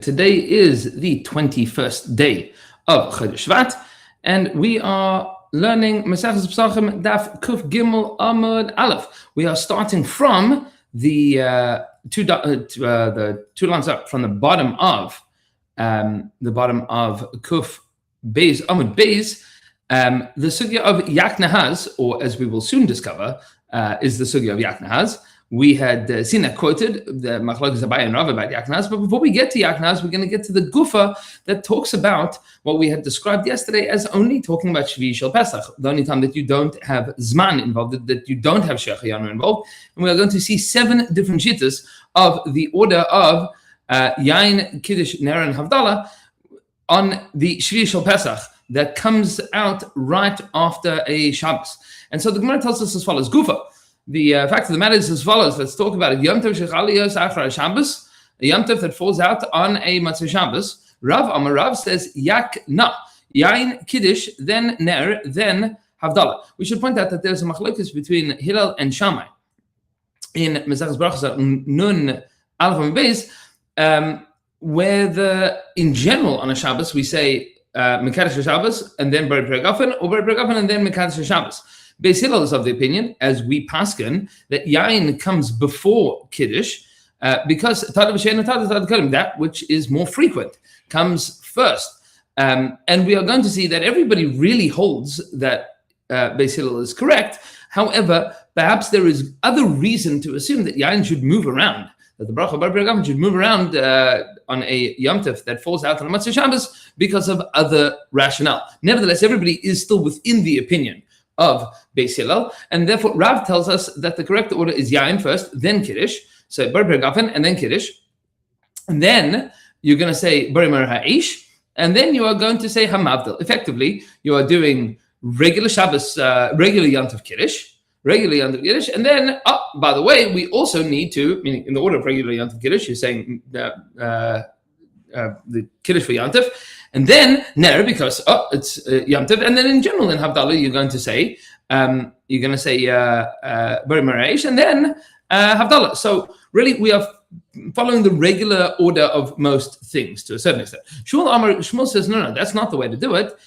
Today is the 21st day of Chodesh Shvat, and we are learning Maseches Pesachim Daf Kuf Gimel Amud Aleph. We are starting from the two lines up from the bottom of Kuf Beis Amud Beis. The sugya of Yak Nahaz, or as we will soon discover, is the sugya of Yak Nahaz. We had seen that quoted, the Machlokes Abaye and Rav about Yak Nahaz, but before we get to Yak Nahaz, we're going to get to the Gufa that talks about what we had described yesterday as only talking about Shvi Shel Pesach, the only time that you don't have Zman involved, that you don't have Shechayanu involved. And we are going to see 7 different shittas of the order of Yain, Kiddush, Ner, and Havdalah on the Shvi Shel Pesach that comes out right after a Shabbos. And so the Gemara tells us as follows, Gufa. The fact of the matter is as follows. Let's talk about it. Yom Tov Shechaliyos Achar Shabbos, a Yom Tov that falls out on a Matzah Shabbos. Rav says Yak Na, Yain Kiddush, then Ner, then Havdalah. We should point out that there's a machlokes between Hillel and Shammai in Maseches Brachos Nun Aleph and Beis, where in general on a Shabbos we say Mekadesh Shabbos and then Bari Pregafen, or Bari Pregafen and then Mekadesh Shabbos. Beis Hillel is of the opinion, as we paskin, that Yain comes before Kiddush because that which is more frequent comes first. And we are going to see that everybody really holds that Beis Hillel is correct. However, perhaps there is other reason to assume that Yain should move around, that the bracha bar Pregafen should move around on a Yom Tov that falls out on a Matzah Shabbos because of other rationale. Nevertheless, everybody is still within the opinion of Beis Hillel, and therefore Rav tells us that the correct order is Yain first, then Kiddush, so Bar Pregafen, and then Kiddush, and then you're going to say Bari Mar Ha'ish, and then you are going to say Hamavdil. Effectively, you are doing regular Shabbos, regular Yom Tov Kiddush, and then, by the way, we also need to, meaning in the order of regular Yom Tov Kiddush, you're saying the Kiddush for Yom Tov, and then Ner, because it's Yom Tov, and then in general in Havdalah you're going to say Bari Mareish, and then Havdalah. So really we are following the regular order of most things to a certain extent. Shmuel says no, that's not the way to do it.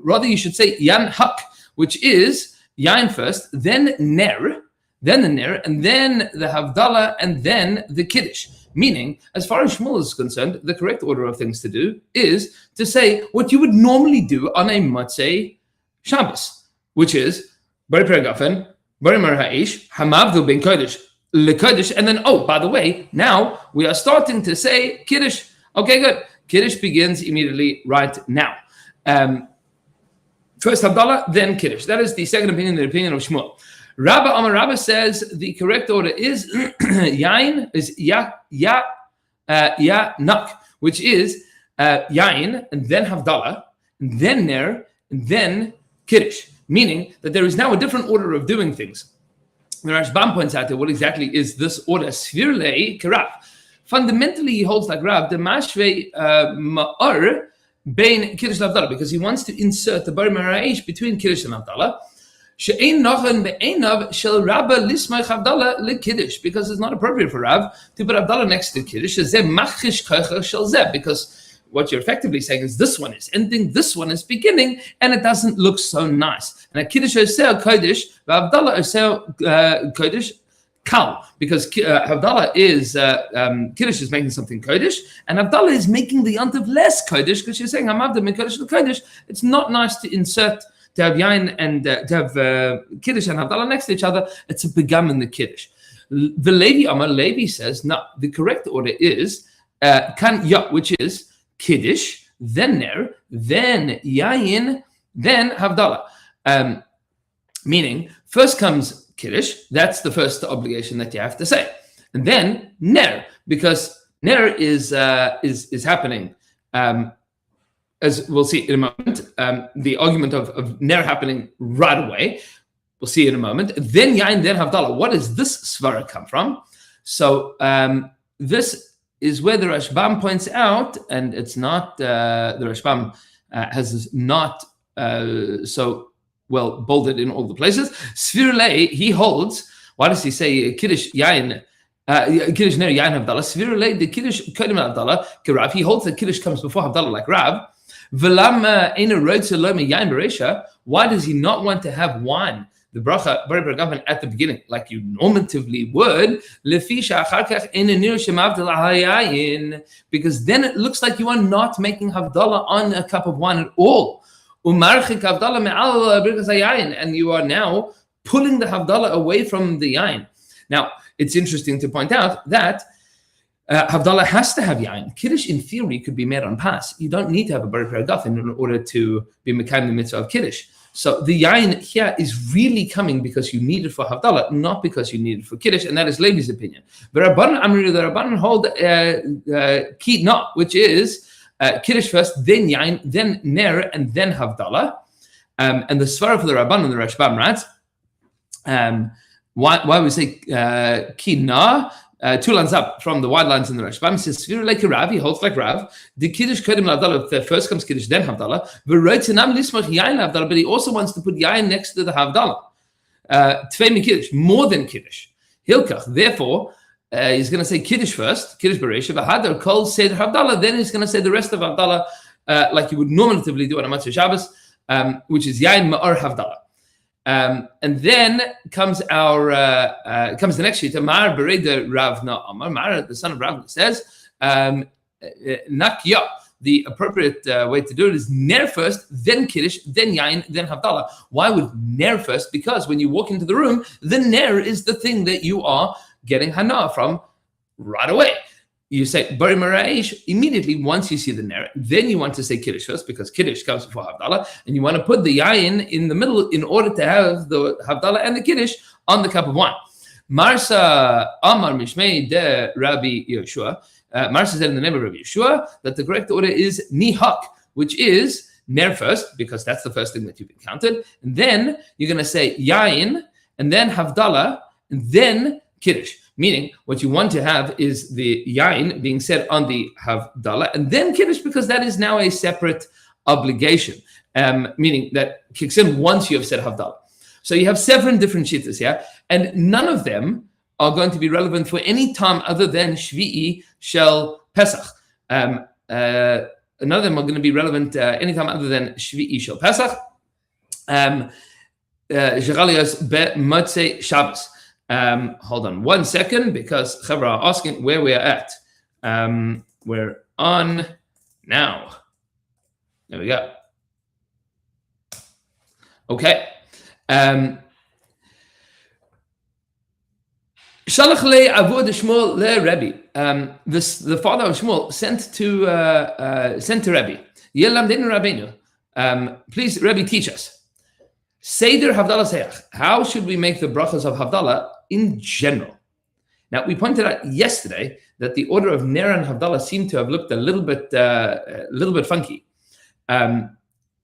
Rather you should say Yan Hak, which is Yain first, then Ner, then the Ner, and then the Havdalah, and then the Kiddush. Meaning, as far as Shmuel is concerned, the correct order of things to do is to say what you would normally do on a Matzah Shabbos, which is Bari Pregafen, Bari Mar Ha'ish, Hamavdil ben Kodesh, LeKodesh, and then, by the way, now we are starting to say Kiddush. Okay, good. Kiddush begins immediately right now. First Havdalah, then Kiddush. That is the second opinion, the opinion of Shmuel. Rabba says the correct order is Yain, is Nak, which is Yain, and then Havdalah, and then Ner, and then Kiddush. Meaning that there is now a different order of doing things. The Rashbam points out that what exactly is this order? Svirlei Karav. Fundamentally, he holds like Rav, the Mashvei Ma'ar Bein Kiddush and Havdalah, because he wants to insert the Bari Maraish between Kiddush and Havdalah. She'ein nochen be'einav shel Rabba lismay Havdalah lekiddush, because it's not appropriate for Rav to put Havdalah next to Kiddush. Because what you're effectively saying is this one is ending, this one is beginning, and it doesn't look so nice. And a Kiddush oseh kodesh, Havdalah oseh kodesh kal, because Havdalah is Kiddush is making something kodesh, and Havdalah is making the Yom Tov less kodesh, because you're saying Hamavdil min kodesh lekodesh. It's not nice to insert, to have Yain and to have Kiddush and Havdalah next to each other. It's a begam in the Kiddush. The Levi says, no, the correct order is which is Kiddush, then Ner, then Yain, then Havdalah. Meaning, first comes Kiddush, that's the first obligation that you have to say. And then Ner, because Ner is happening, as we'll see in a moment, the argument of Ner happening right away, we'll see in a moment. Then Yain, then Havdalah. What does this svara come from? So this is where the Rashbam points out, and it's not, the Rashbam has not so well bolded in all the places. Svirlei, he holds, why does he say Kiddush Yain Kiddush ner yain havdalah. Svir le the kiddush kodim havdalah kerav. He holds that kiddush comes before havdalah like Rav. V'lam ena roitze lo yain bereisha. Why does he not want to have wine, the bracha bari beragavan, at the beginning, like you normatively would? Lefisha achar kach ena nir shemavdalah hayayin, because then it looks like you are not making havdalah on a cup of wine at all. Umarchik havdalah me'al birkas hayayin, and you are now pulling the havdalah away from the yain. Now, it's interesting to point out that havdalah has to have yain. Kiddush, in theory, could be made on pas. You don't need to have a bari peragafen in order to be mekayim the mitzvah of kiddush. So the yain here is really coming because you need it for havdalah, not because you need it for kiddush, and that is Levi's opinion. But the Rabbanan hold ki na, which is kiddush first, then yain, then ner, and then havdalah. And the svara for the Rabbanan, the Rashbam writes, why we say ki na, two lines up from the wide lines in the Rashbam. He says, like a Rav, he holds like Rav. The Kiddush Kodim Havdalah, first comes Kiddush, then Havdalah. But he also wants to put Yain next to the Havdalah. Tvei Kiddush, more than Kiddush. Hilkach, therefore, he's going to say Kiddush first, Kiddush Bereisha, V'hadar Kol Seder Havdalah, then he's going to say the rest of Havdalah like you would normatively do on a Matzah Shabbos, which is Yain Ma'or Havdalah. And then comes comes the next sheet. Mar Bereda Rav Na Amar. Mar, the son of Rav, says, Nakya. The appropriate way to do it is ner first, then kiddush, then yain, then havdalah. Why would ner first? Because when you walk into the room, the ner is the thing that you are getting hana from right away. You say bari maraish immediately once you see the ner. Then you want to say kiddush first because kiddush comes before havdalah, and you want to put the yain in the middle in order to have the havdalah and the kiddush on the cup of wine. Marsa Amar Mishmei de Rabbi Yeshua. Marsa said in the name of Rabbi Yeshua that the correct order is nihak, which is ner first because that's the first thing that you've encountered, and then you're going to say yain, and then havdalah, and then kiddush. Meaning, what you want to have is the yain being said on the havdalah, and then kiddush, because that is now a separate obligation, meaning that kicks in once you have said havdalah. So you have 7 different shittas here, and none of them are going to be relevant for any time other than Shvi'i Shel Pesach. None of them are going to be relevant any time other than Shvi'i Shel Pesach. Geralios Be Motzei Shabbos. Hold on 1 second, because Chavra are asking where we are at. We're on now. There we go. Okay. Shalach le Avod Shmuel le Rebbe. The father of Shmuel sent to Rebbe. Yelam denu Rabbeinu. Please, Rebbe, teach us. Seder Havdalah Seyach. How should we make the brachas of Havdalah in general? Now, we pointed out yesterday that the order of Ner and Havdalah seemed to have looked a little bit funky.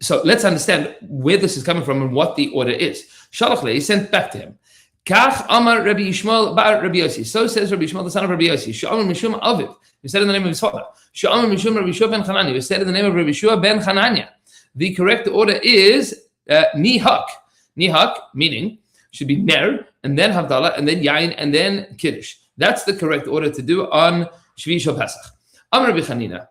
So let's understand where this is coming from and what the order is. Shalach le, he sent back to him. Kach Amar Rabbi Yishmael bar Rabbi Yossi. So says Rabbi Yishmael, the son of Rabbi Yossi. She'amar Mishum Aviv. He said in the name of his father. She'amar Mishum Rabbi Yeshua ben Chananya. He said in the name of Rabbi Yeshua ben Chananya. The correct order is nihak. Nihak, meaning should be ner, and then havdalah, and then yain, and then kiddush. That's the correct order to do on Shvi Shel Pesach. Amar Rabbi Chanina,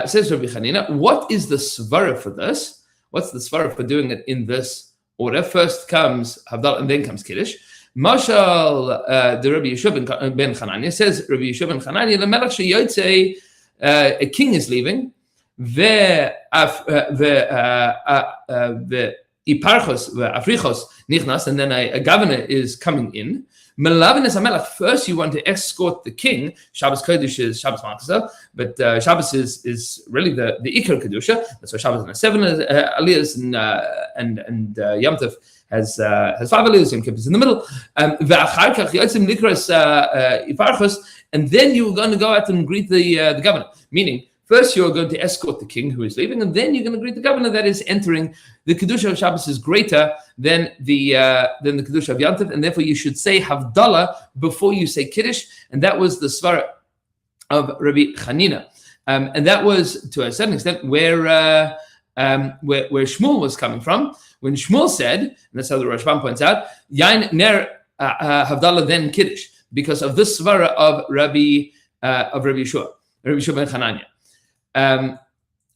says Rabbi Chanina, what is the svara for this? What's the svara for doing it in this order? First comes havdalah, and then comes kiddush. Mashal, the Rabbi Yeshua ben Chananya says, Rabbi Yeshua ben Chananya, lemelach sheyotzei, a king is leaving, Iparchos, Africhos, Nichnas, and then a governor is coming in. First, you want to escort the king. Shabbos Kodesh is Shabbos Makasa, but Shabbos is really the Ikar Kedusha. That's why Shabbos has 7 aliyahs, and Yom Tov has 5 aliyahs. Yom Kippur is in the middle. And then you're going to go out and greet the governor. Meaning, first, you're going to escort the king who is leaving, and then you're going to greet the governor that is entering. The Kedusha of Shabbos is greater than the Kedusha of Yom Tov, and therefore you should say Havdalah before you say Kiddush, and that was the svara of Rabbi Chanina. And that was, to a certain extent, where Shmuel was coming from. When Shmuel said, and that's how the Rashbam points out, Yain Ner Havdalah then Kiddush. because of this svara of Rabbi Yeshua ben Chananya.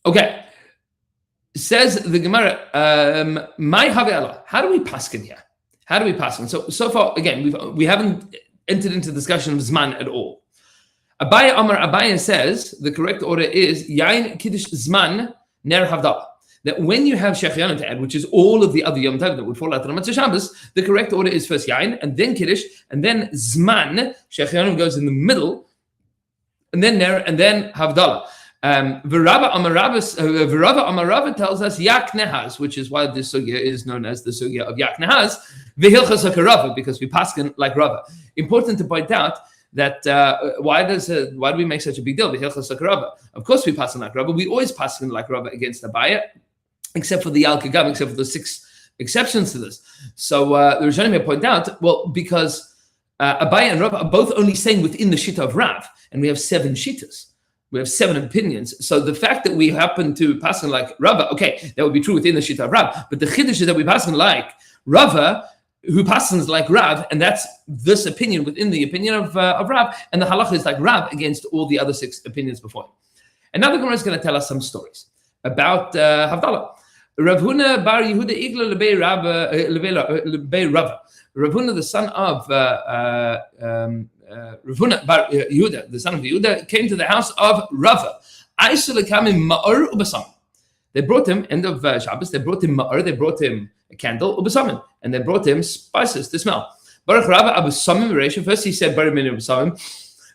Okay, says the Gemara, my Have'ala, how do we paskin here? How do we paskin? So far, again, we haven't entered into discussion of Zman at all. Abaya says the correct order is Yain Kiddush Zman Ner Havdalah. That when you have Shechyanim to add, which is all of the other Yom Tov that would fall out of the Matzah Shabbos, the correct order is first Yain, and then Kiddush, and then Zman. Shechyanim goes in the middle, and then Ner, and then Havdalah. Virava Amarava tells us Yak Nehaz, which is why this sugya is known as the sugya of Yak Nehaz, V'hilchas HaKarava, because we paskin like Rava. Important to point out that why do we make such a big deal? V'hilchas HaKarava. Of course we paskin like Rava. We always paskin like Rava against Abaya, except for the Yal Kagam, except for the 6 exceptions to this. So the Rishonim may point out, well, because Abaya and Rava are both only saying within the Shita of Rav, and we have 7 Shitas. We have 7 opinions. So the fact that we happen to pass on like Rava, okay, that would be true within the Shita of Rav. But the Chiddush is that we pass on like Rava, who passes like Rav, and that's this opinion within the opinion of Rav, and the halacha is like Rav against all the other 6 opinions before him. And now the Gemara is going to tell us some stories about Havdalah. Rav Huna bar Yehuda igla lebei Rava. Rav Huna, the son of Rav Huna bar Yehuda, the son of Yehuda, came to the house of Rava. They brought him, end of Shabbos, they brought him ma'or, they brought him a candle, ubasamim, and they brought him spices to smell. Baruch Rava abasamim reisha. First he said barim min ubasamim,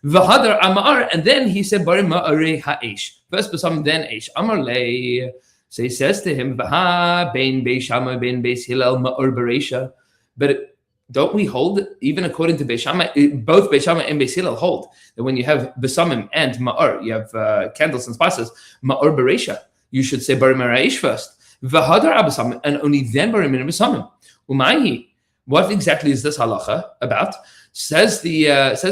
v'hadar amar, and then he said barim ma'orei ha'esh. First basamim, then esh. Amar lei. So he says to him, v'ha bein beis Shammai bein beis Hillel ma'or bereisha. But don't we hold, even according to Beis Shammai, both Beis Shammai and Beis Hillel hold that when you have basamim and ma'or, you have candles and spices, ma'or bereisha, you should say barim ha'esh first. V'hadar abasamim, and only then barim min basamim. Umayhi, what exactly is this halacha about? Says the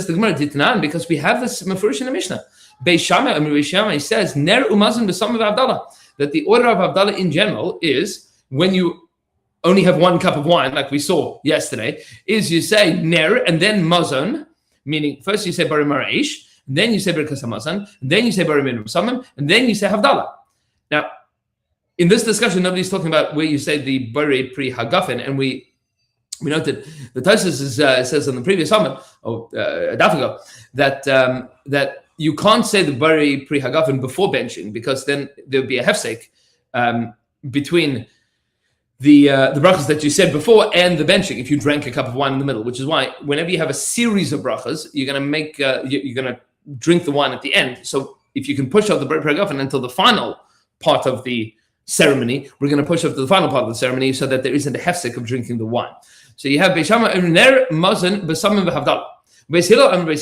Gemara Ditnan, because we have this mafurish in the Mishnah. Beis Shammai says ner umazon basamim v'avdalah, that the order of avdalah in general is when you only have 1 cup of wine, like we saw yesterday, is you say ner and then mazon, meaning first you say barim ha'esh, then you say berkas hamazon, then you say barim min basamim, and then you say havdalah. Now, in this discussion, nobody's talking about where you say the bari pri hagafen, and we noted the Tosfos says on the previous summit, a daf ago, that you can't say the bari pri hagafen before benching, because then there would be a hefsek between the brachas that you said before and the benching if you drank a cup of wine in the middle, which is why whenever you have a series of brachas, you're going to make you're going to drink the wine at the end. So if you can push off the bari pri hagafen until the final part of the ceremony, we're going to push up to the final part of the ceremony so that there isn't a hefsek of drinking the wine. So you have Beis Shammai ner mazon basamim v'havdalah. Beis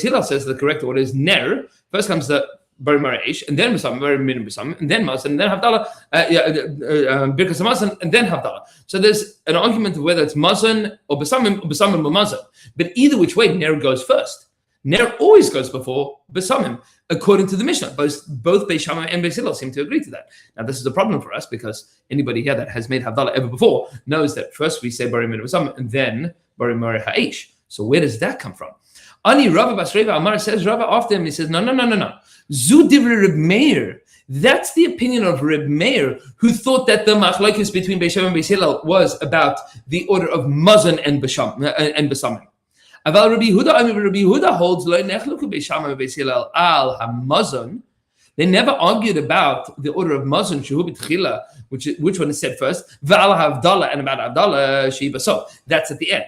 Hillel says the correct order is ner. First comes the barim ha'esh, and then basamim, barim min basamim, and then mazon, and then havdalah, birkas hamazon, and then havdalah. So there's an argument of whether it's mazon or basamim or mazon. But either which way, ner goes first. Ner always goes before basamim, according to the Mishnah. Both Beis Shammai and Beis Hillel seem to agree to that. Now, this is a problem for us because anybody here that has made Havdalah ever before knows that first we say barim min basamim and then barim ha'esh. So where does that come from? Ani Rava Bas Reva Amar says, Rava after him, he says, no. Zu divrei Reb Meir. That's the opinion of Reb Meir, who thought that the machlokes between Beis Shammai and Beis Hillel was about the order of mazon and basamim. Aval Rabbi Yehuda holds lo nechluku Beis Shammai Beis Hillel al hamazon. They never argued about the order of mazon shehu b'tchila, which one is said first, v'al havdalah, and about havdalah sheiba. So that's at the end.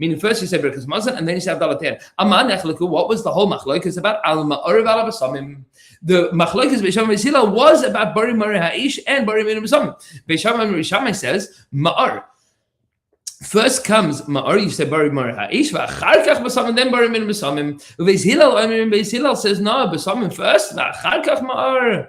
Meaning first you say berkas mazon and then you say havdalah at the end. Aman nechluku. What was the whole machlokes about? Al ma'or v'al basamim. The machlokes Beis Shammai Beis Hillel was about barim ha'esh and barim min basamim. Beis Shammai says ma'or. First comes ma'or, you say barim ha'esh, v'achar kach basamim, then barim min basamim. Beis Hillel says no, basamim first, v'achar kach ma'or,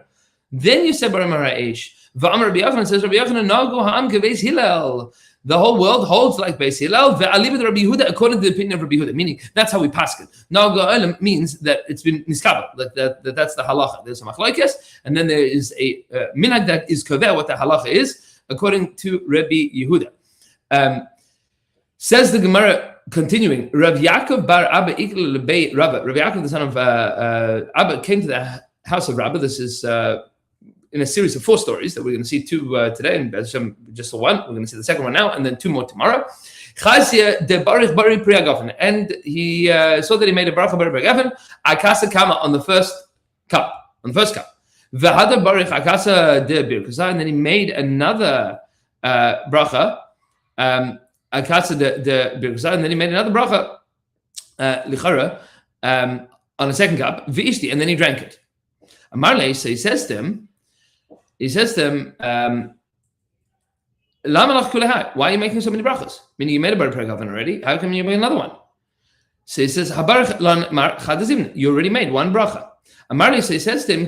then you say barim ha'esh. V'amar Rabbi Yochanan says Rabbi Yochanan no go ha'am keVeis Hillel. The whole world holds like Beis Hillel. Ve'alibed Rabbi Yehuda, according to the opinion of Rabbi Yehuda, meaning that's how we pass it. No go olam means that it's been niskabel, that's the halacha. There's a machlokes, and then there is a minhag that is koveh what the halacha is according to Rabbi Yehuda. Says the Gemara Continuing, Rav Yaakov bar Abba Ikl Lebei Rabba. Rav Yaakov, the son of Abba, came to the house of Rabba. This is in a series of 4 stories that we're going to see 2 today, and just the one. We're going to see the second one now, and then 2 more tomorrow. Chazia de Barich Bari Priagafen, and he saw that he made a bracha Bari Priagafen. Akasa Kama on the first cup. V'hada Barich Akasa de Birkusa, and then he made another bracha. Akasa de Birkusa, and then he made another bracha lichara on the second cup. V'ishti, and then he drank it. Amarle, so he says to him, why are you making so many brachas? Meaning you made a bar pregavan already. How come you make another one? So he says, you already made one bracha. Amarli, so he says to him,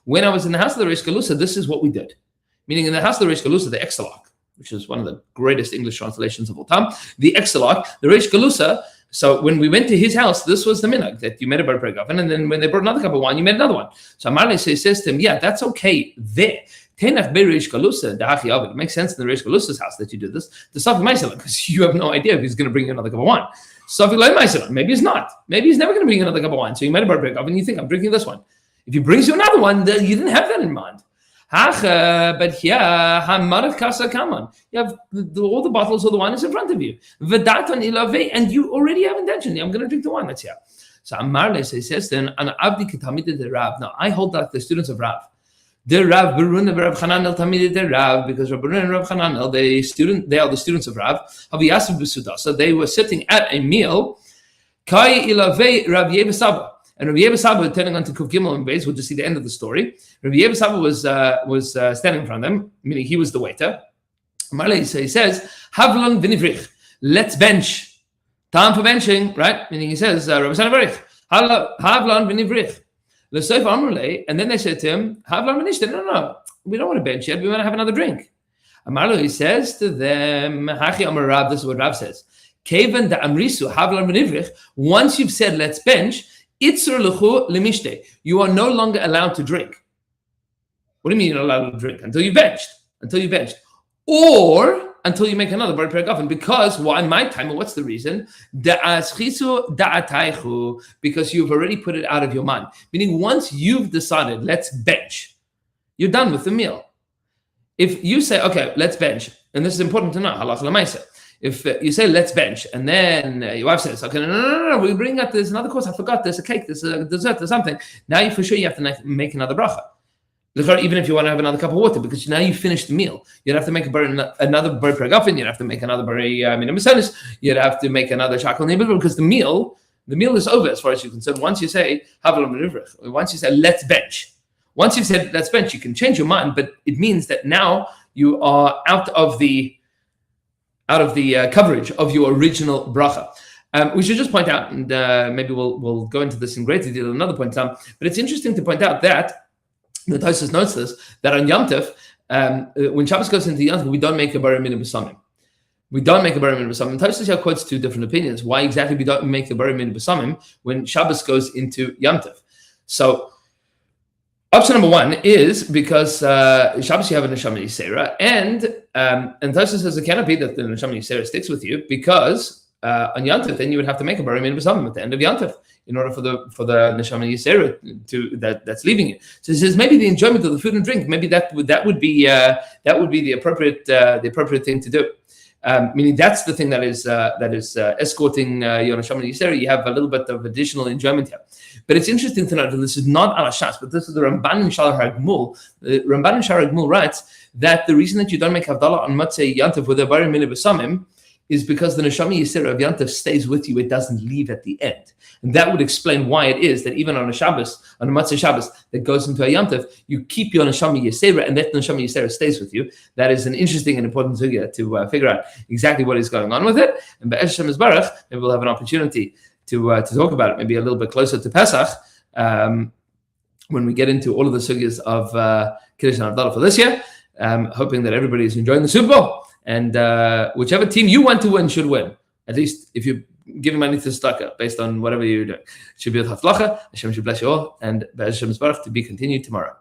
when I was in the house of the Reish Galusa, this is what we did. Meaning in the house of the Reish Galusa, the Exelach, which is one of the greatest English translations of all time, the Exelach, the Reish Galusa. So when we went to his house, this was the minhag, that you made a bar pregavan, and then when they brought another cup of wine, you made another one. So Amarli, so he says to him, yeah, that's okay there. It makes sense in the Reish Galusa's house that you did this. The Safi Maisalan, because you have no idea if he's going to bring you another cup of wine. Safi Lai Maisalan, maybe he's not. Maybe he's never going to bring you another cup of wine. So you made a bar break up and you think, I'm drinking this one. If he brings you another one, you didn't have that in mind. But here, Hamarat Kasa Kaman. You have all the bottles of the wine is in front of you. Vedatan Ilave, and you already have intention. I'm going to drink the wine that's here. So Amarle says then, An Abdi Kitamid de Rav. Now I hold that the students of Rav. The Rav Barun and Rav Chananel Tamid de Rav, because Rav Barun and Rav Chananel, they are the students of Rav. Haviyasib B'Sudasa, they were sitting at a meal. Kai Ilave Rav Yevasaba, and Rav Yevasaba, turning on to Kuf Gimel and Beis, we'll just see the end of the story. Rav Yevasaba was standing in front of them, meaning he was the waiter. Marley, so he says, Havlon v'nivrich, let's bench. Time for benching, right? Meaning he says, Rabbi Sanavarich, Havlon v'nivrich. And then they said to him, no, we don't want to bench yet. We want to have another drink. Amarlo, he says to them, this is what Rav says. Once you've said, let's bench, you are no longer allowed to drink. What do you mean you're not allowed to drink? Until you benched. Or until you make another bar pregavan. Because why my time? What's the reason? Because you've already put it out of your mind. Meaning once you've decided, let's bench, you're done with the meal. If you say, okay, let's bench, and this is important to know, halacha l'maaseh. If you say, let's bench, and then your wife says, okay, no, we bring up, there's another course, I forgot, there's a cake, there's a dessert, there's something. Now for sure you have to make another bracha. Even if you want to have another cup of water, because now you finished the meal, you'd have to make another bar pregafen, you'd have to make another bar minamasanis, you'd have to make another shakal nibur, because the meal is over as far as you're concerned. Once you say once you say let's bench, once you've said let's bench, you can change your mind, but it means that now you are out of the coverage of your original bracha. We should just point out, and maybe we'll go into this in greater detail at another point in time, but it's interesting to point out that the Tosfos notes this, that on Yom Tov, when Shabbos goes into Yom Tov, we don't make a bar min b'samim. We don't make a bar min b'samim. Tosfos here quotes 2 different opinions. Why exactly we don't make the bar min b'samim when Shabbos goes into Yom Tov? So, option number 1 is because Shabbos you have a neshama yisera, and Tosfos says it cannot be that the neshama yisera sticks with you, because on Yom Tov then you would have to make a bar min b'samim at the end of Yom Tov, in order for the neshama yisera that's leaving you. So he says maybe the enjoyment of the food and drink, maybe that would be the appropriate thing to do. Meaning that's the thing that is escorting your neshama yisera. You have a little bit of additional enjoyment here. But it's interesting to note that this is not al Shas, but this is the Ramban in Shar HaGmul. The Ramban in Shar HaGmul writes that the reason that you don't make Havdalah on Matzei Yantav with a Bar Min B'Samim is because the neshama yisera of Yantav stays with you; it doesn't leave at the end, and that would explain why it is that even on a Shabbos, on a Matzah Shabbos that goes into a Yantav, you keep your neshama yisera, and that neshama yisera stays with you. That is an interesting and important sugya to figure out exactly what is going on with it. And Be'ez Hashem Yisbarach, maybe we'll have an opportunity to talk about it, maybe a little bit closer to Pesach, when we get into all of the sugyas of Kiddush and Havdalah for this year. Hoping that everybody is enjoying the Super Bowl. And whichever team you want to win should win. At least if you're giving money to Staka based on whatever you're doing. It should be a Hatzlacha. Hashem should bless you all. And Be'ez Hashem Yisbarach, to be continued tomorrow.